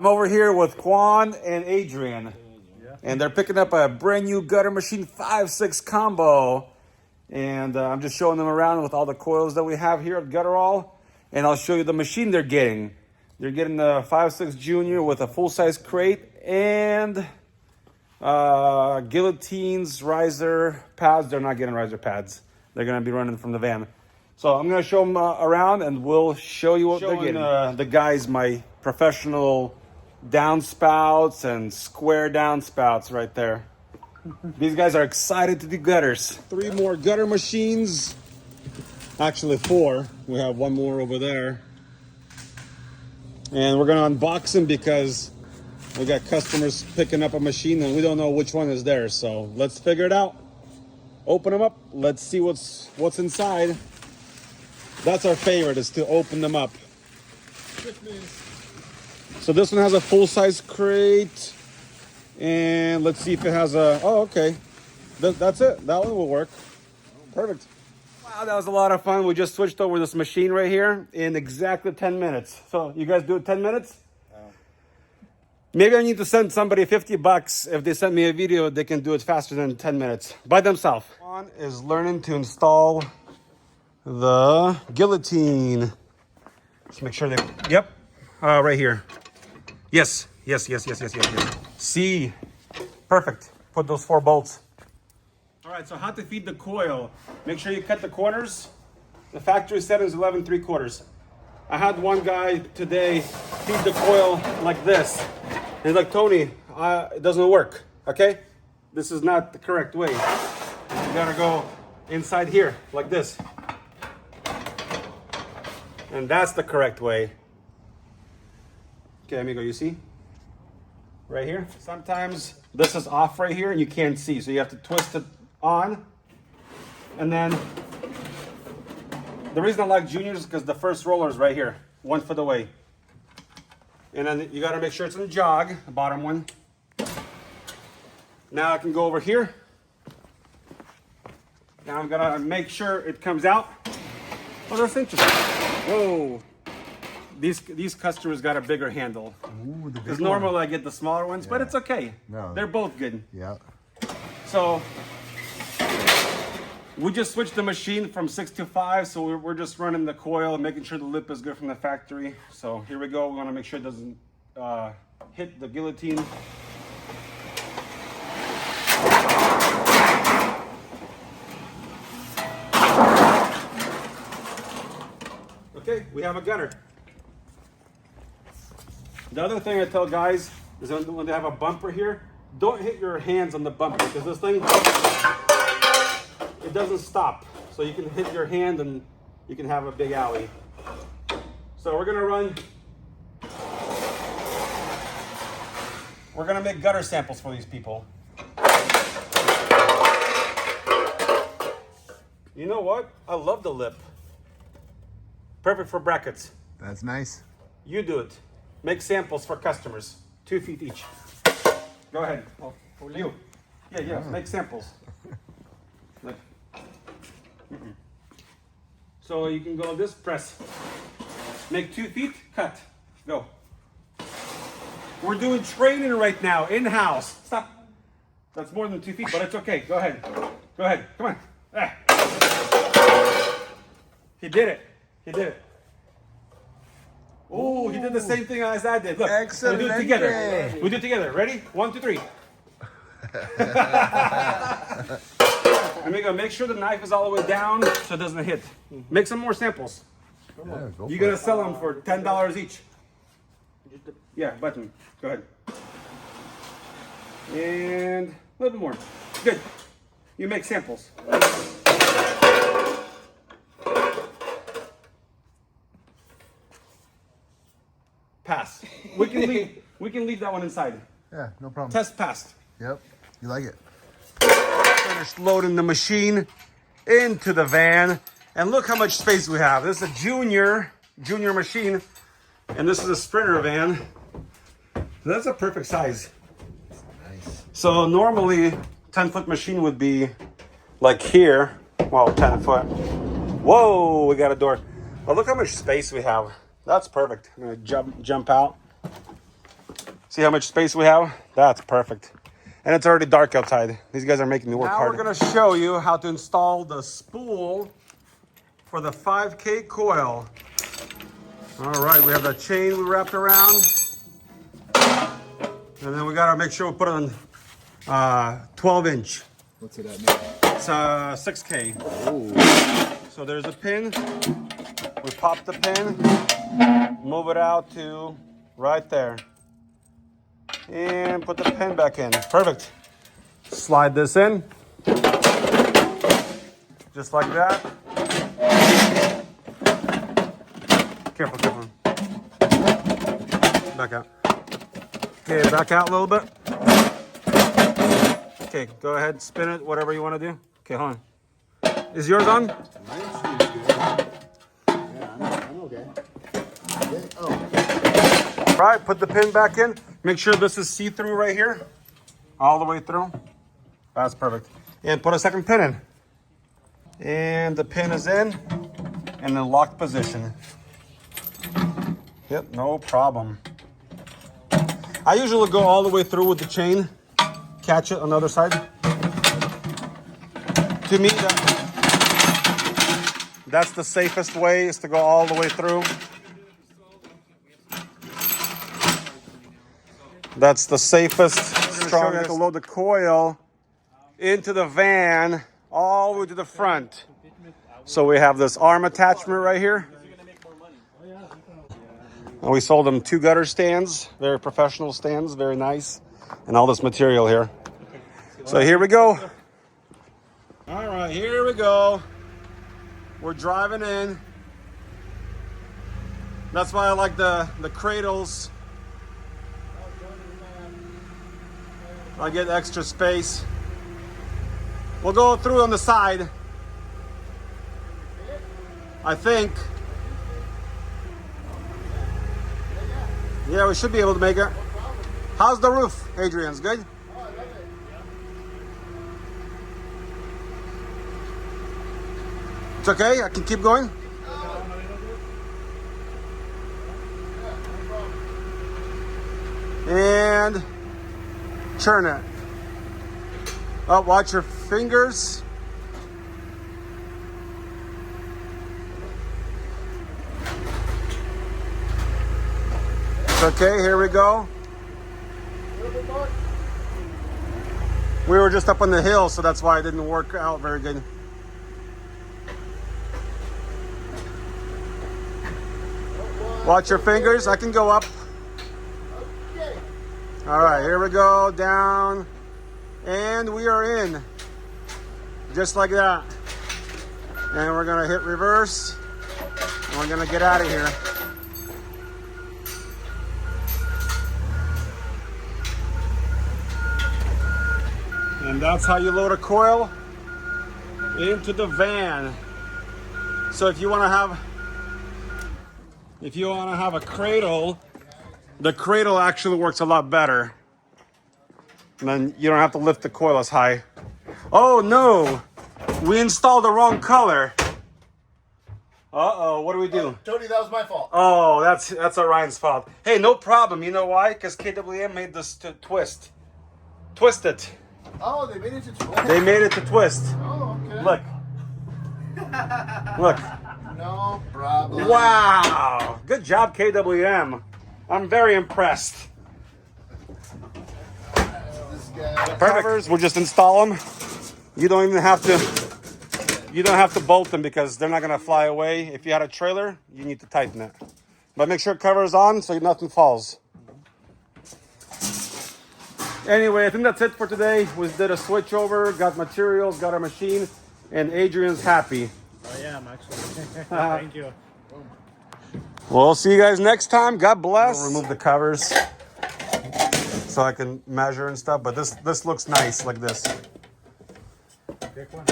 I'm over here with Quan and Adrian, and they're picking up a brand new gutter machine 5-6 combo. And I'm just showing them around with all the coils that we have here at Gutterall. And I'll show you the machine they're getting. They're getting the 5-6 Junior with a full-size crate and guillotines, riser pads. They're not getting riser pads. They're going to be running from the van. So I'm going to show them around, and we'll show you what they're getting. The guys, my professional downspouts and square downspouts right there. These guys are excited to do gutters. 3 more gutter machines. Actually 4. We have 1 more over there. And we're going to unbox them because we got customers picking up a machine and we don't know which one is theirs. So let's figure it out. Open them up. Let's see what's inside. That's our favorite, is to open them up. So this one has a full-size crate. And let's see if it has a, oh, okay. That's it. That one will work. Perfect. Wow, that was a lot of fun. We just switched over this machine right here in exactly 10 minutes. So you guys do it 10 minutes? Maybe I need to send somebody $50. If they send me a video, they can do it faster than 10 minutes by themselves. One is learning to install the guillotine. Let's make sure they, yep, right here. Yes. C, perfect. Put those 4 bolts. All right, so how to feed the coil. Make sure you cut the corners. The factory setting is 11 3/4. I had one guy today feed the coil like this. He's like, Tony, it doesn't work, okay? This is not the correct way. You gotta go inside here, like this. And that's the correct way. Okay, amigo, you see? Right here. Sometimes this is off right here and you can't see, so you have to twist it on. And then the reason I like juniors is because the first roller is right here, 1 foot away. And then you got to make sure it's in the jog, the bottom one. Now I can go over here. Now I'm gonna make sure it comes out. Oh, that's interesting. Whoa. These customers got a bigger handle. Because normally I get the smaller ones, but it's okay. No. They're both good. Yeah. So we just switched the machine from 6 to 5, so we're just running the coil and making sure the lip is good from the factory. So here we go. We want to make sure it doesn't hit the guillotine. Okay, we have a gutter. The other thing I tell guys is when they have a bumper here, don't hit your hands on the bumper, because this thing, it doesn't stop. So you can hit your hand and you can have a big alley. So we're gonna make gutter samples for these people. You know what? I love the lip. Perfect for brackets. That's nice. You do it. Make samples for customers, 2 feet each. Go ahead. Oh, for you. Yeah. Make samples. Like. So you can go this press. Make 2 feet. Cut. Go. We're doing training right now in-house. Stop. That's more than 2 feet, but it's okay. Go ahead. Go ahead. Come on. Ah. He did it. Oh, he did the same thing as I did. Look, excellent. We do it together. We do it together. Ready? 1, 2, 3. Amigo, make sure the knife is all the way down so it doesn't hit. Make some more samples. You're gonna sell them for $10 each. Yeah, button. Go ahead. And a little bit more. Good. You make samples. Pass. We can leave that one inside. Yeah, no problem. Test passed. Yep. You like it. Finished loading the machine into the van. And look how much space we have. This is a junior machine. And this is a Sprinter van. That's a perfect size. Nice. So normally 10-foot machine would be like here. Well, 10 foot. Whoa, we got a door. But look how much space we have. That's perfect. I'm gonna jump out. See how much space we have? That's perfect. And it's already dark outside. These guys are making me work hard. Now we're gonna show you how to install the spool for the 5K coil. All right, we have the chain we wrapped around. And then we gotta make sure we put it on 12 inch. What's it at now? It's 6K. Oh. So there's a pin. We pop the pin, move it out to right there. And put the pin back in. Perfect. Slide this in. Just like that. Careful, careful. Back out. Okay, back out a little bit. Okay, go ahead, spin it, whatever you want to do. Okay, hold on. Is yours on? Mine seems good. Yeah, I'm okay. Okay. Oh. All right, put the pin back in. Make sure this is see-through right here. All the way through. That's perfect. And put a second pin in. And the pin is in the locked position. Yep, no problem. I usually go all the way through with the chain. Catch it on the other side. To me, that's the safest way, is to go all the way through. That's the safest, strongest. To load the coil into the van all the way to the front. So we have this arm attachment right here. And we sold them 2 gutter stands, very professional stands, very nice. And all this material here. So here we go. All right, here we go. We're driving in. That's why I like the cradles. I get extra space. We'll go through on the side. I think. Yeah, we should be able to make it. How's the roof, Adrian's good? It's okay, I can keep going. And turn it. Oh, watch your fingers. It's okay, here we go. We were just up on the hill, so that's why it didn't work out very good. Watch your fingers, I can go up. All right, here we go, down, and we are in. Just like that. And we're gonna hit reverse, and we're gonna get out of here. And that's how you load a coil into the van. So if you want to have a cradle, the cradle actually works a lot better. And then you don't have to lift the coil as high. Oh no, we installed the wrong color. Uh-oh, what do we do? Tony, that was my fault. Oh, that's Orion's fault. Hey, no problem. You know why? Because KWM made this to twist. Twist it. Oh, they made it to twist. They made it to twist. Oh, okay. Look. Look. No problem. Wow. Good job, KWM. I'm very impressed. This guy. Perfect. We'll just install them. You don't even have to bolt them because they're not going to fly away. If you had a trailer, you need to tighten it. But make sure cover is on so nothing falls. Anyway, I think that's it for today. We did a switch over, got materials, got our machine, and Adrian's happy. I am actually. Thank you. We'll see you guys next time. God bless. I'll remove the covers so I can measure and stuff, but this looks nice like this. Pick one.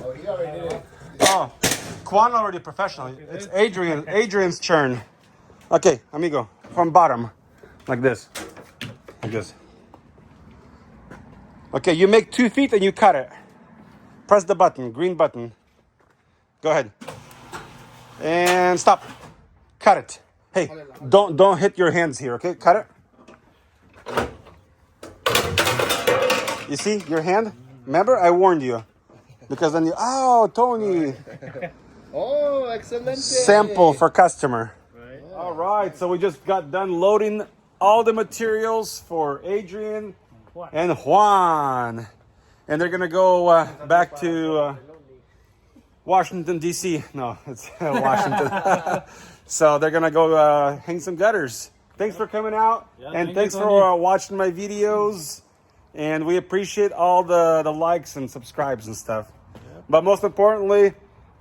Oh, he already did it. Oh, Quan already professional. It's Adrian's turn. Okay, amigo, from bottom. Like this. Like this. Okay, you make 2 feet and you cut it. Press the button, green button. Go ahead. And stop. Cut it. Hey, don't hit your hands here, okay? Cut it. You see your hand? Remember, I warned you. Because then Tony. Oh, excelente. Sample for customer. Right. All right, so we just got done loading all the materials for Adrian and Juan. And they're going to go back to Washington, D.C. No, it's Washington. So they're going to go hang some gutters. Thanks for coming out. Yeah, and thank thanks you, for Tony. watching my videos. And we appreciate all the likes and subscribes and stuff. Yep. But most importantly,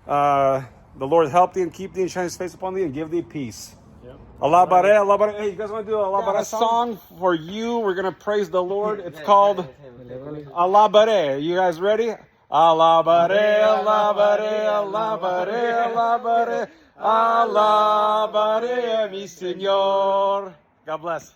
the Lord help thee and keep thee and shine his face upon thee and give thee peace. Yep. Allah Bare, Allah Bare. Hey, you guys want to do a Allah Bare song for you? We're going to praise the Lord. It's called Allah Bare. You guys ready? Allah Bare, Allah Bare, Allah Bare, Allah Bare, Allah Bare, mi Señor. God bless.